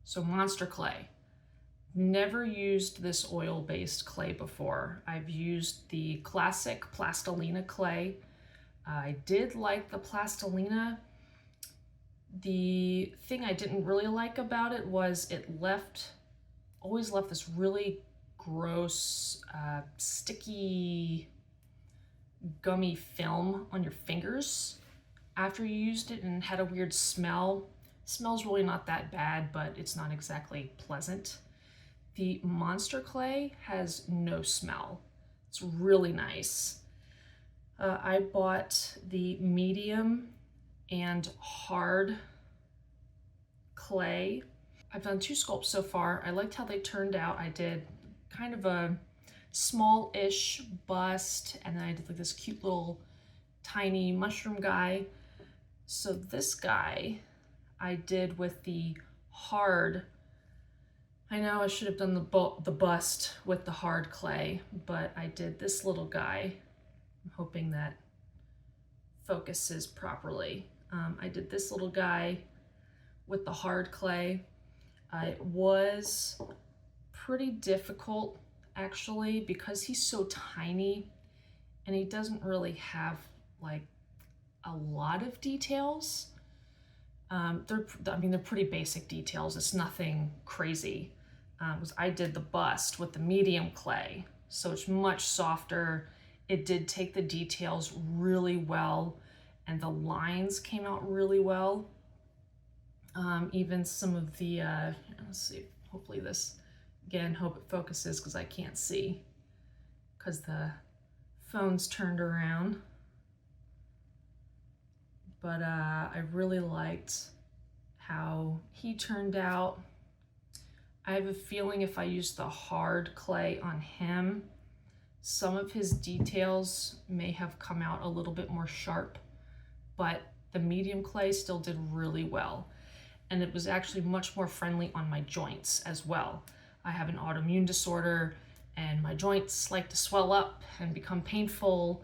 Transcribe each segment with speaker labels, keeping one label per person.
Speaker 1: So Monster Clay. Never used this oil-based clay before. I've used the classic Plastilina clay. I did like the Plastilina. The thing I didn't really like about it was it always left this really gross, sticky, gummy film on your fingers after you used it, and had a weird smell. Smells really not that bad, but it's not exactly pleasant. The Monster Clay has no smell. It's really nice. I bought the medium and hard clay. I've done 2 sculpts so far. I liked how they turned out. I did kind of a small-ish bust, and then I did like this cute little tiny mushroom guy. So this guy I did with the hard. I know I should have done the bust with the hard clay, but I did this little guy. I'm hoping that focuses properly. I did this little guy with the hard clay. It was pretty difficult actually because he's so tiny and he doesn't really have like a lot of details. They're pretty basic details. It's nothing crazy. I did the bust with the medium clay, so it's much softer. It did take the details really well, and the lines came out really well. Even some of the, let's see, hopefully this, again, hope it focuses because I can't see because the phone's turned around. But I really liked how he turned out. I have a feeling if I use the hard clay on him, some of his details may have come out a little bit more sharp, but the medium clay still did really well. And it was actually much more friendly on my joints as well. I have an autoimmune disorder and my joints like to swell up and become painful,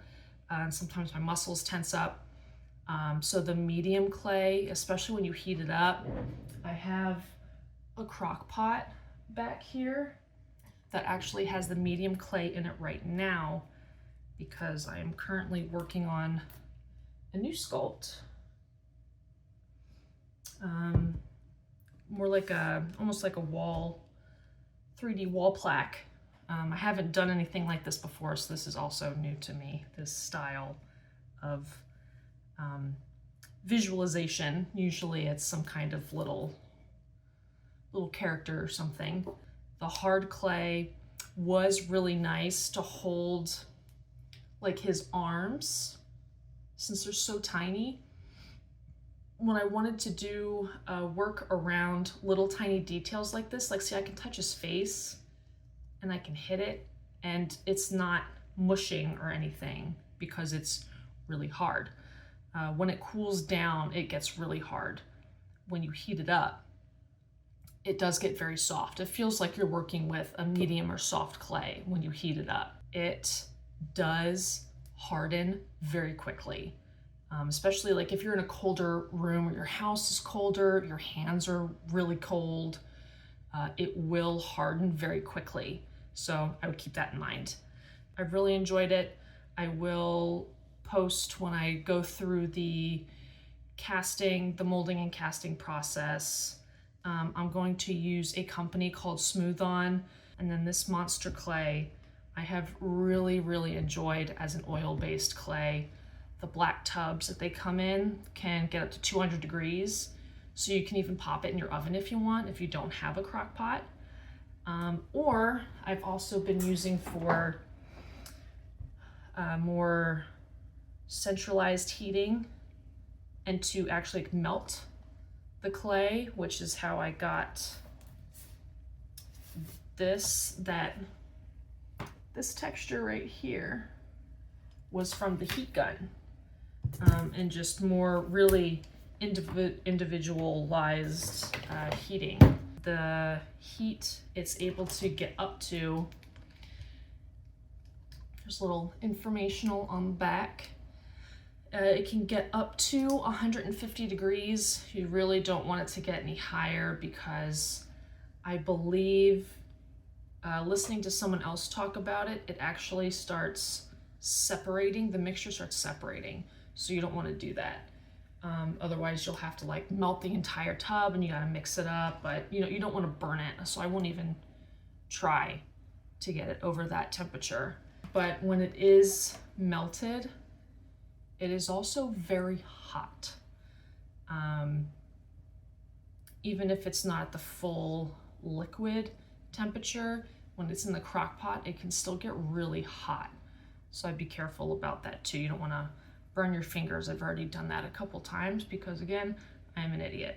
Speaker 1: and sometimes my muscles tense up. So the medium clay, especially when you heat it up, I have a crock pot back here that actually has the medium clay in it right now because I am currently working on a new sculpt. More like almost like a wall, 3D wall plaque. I haven't done anything like this before, so this is also new to me, this style of visualization. Usually it's some kind of little character or something. The hard clay was really nice to hold like his arms since they're so tiny. When I wanted to do work around little tiny details like this, like see I can touch his face and I can hit it and it's not mushing or anything because it's really hard. When it cools down, it gets really hard. When you heat it up, it does get very soft. It feels like you're working with a medium or soft clay when you heat it up. It does harden very quickly, especially like if you're in a colder room or your house is colder, your hands are really cold, it will harden very quickly. So I would keep that in mind. I've really enjoyed it. I will post when I go through the molding and casting process. I'm going to use a company called Smooth On, and then this Monster Clay I have really, really enjoyed as an oil-based clay. The black tubs that they come in can get up to 200 degrees, so you can even pop it in your oven if you want, if you don't have a crock pot. Or I've also been using for more centralized heating and to actually melt the clay, which is how I got this texture right here was from the heat gun, and just more really individualized heating. The heat it's able to get up to, there's a little informational on the back. It can get up to 150 degrees. You really don't want it to get any higher because I believe, listening to someone else talk about it, it actually starts separating, the mixture starts separating. So you don't want to do that. Otherwise you'll have to like melt the entire tub and you got to mix it up, but you know, you don't want to burn it. So I won't even try to get it over that temperature. But when it is melted, it is also very hot. Even if it's not at the full liquid temperature, when it's in the crock pot, it can still get really hot. So I'd be careful about that too. You don't want to burn your fingers. I've already done that a couple times because again, I'm an idiot.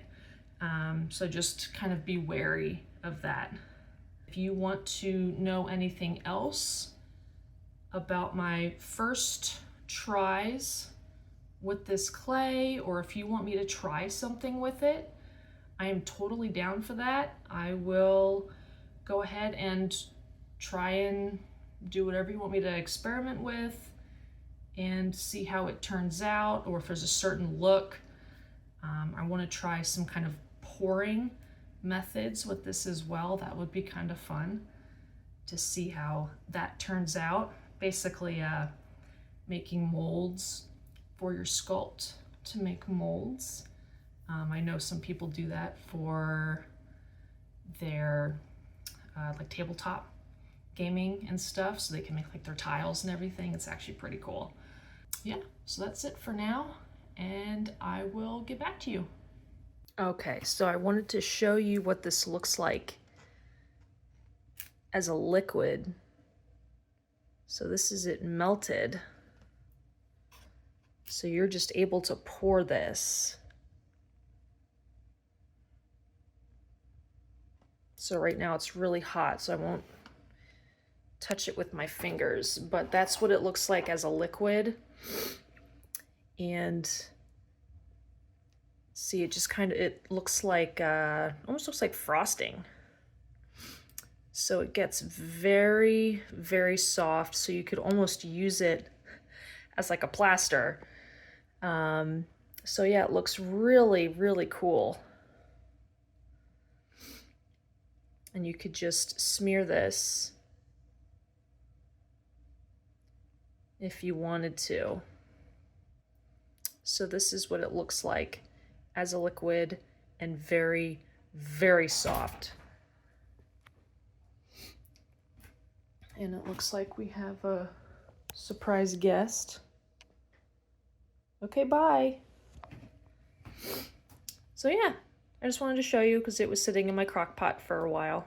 Speaker 1: So just kind of be wary of that. If you want to know anything else about my first tries with this clay, or if you want me to try something with it, I am totally down for that. I will go ahead and try and do whatever you want me to experiment with and see how it turns out, or if there's a certain look. I want to try some kind of pouring methods with this as well. That would be kind of fun to see how that turns out. Basically making molds for your sculpt to make molds. I know some people do that for their like tabletop gaming and stuff, so they can make like their tiles and everything. It's actually pretty cool. Yeah, so that's it for now, and I will get back to you. Okay, so I wanted to show you what this looks like as a liquid. So this is it melted. So you're just able to pour this. So right now it's really hot, so I won't touch it with my fingers, but that's what it looks like as a liquid. And see, it just kind of, it looks like, almost looks like frosting. So it gets very, very soft, so you could almost use it as like a plaster. So yeah, it looks really, really cool. And you could just smear this if you wanted to. So this is what it looks like as a liquid, and very, very soft. And it looks like we have a surprise guest. Okay, bye. So yeah, I just wanted to show you because it was sitting in my crock pot for a while.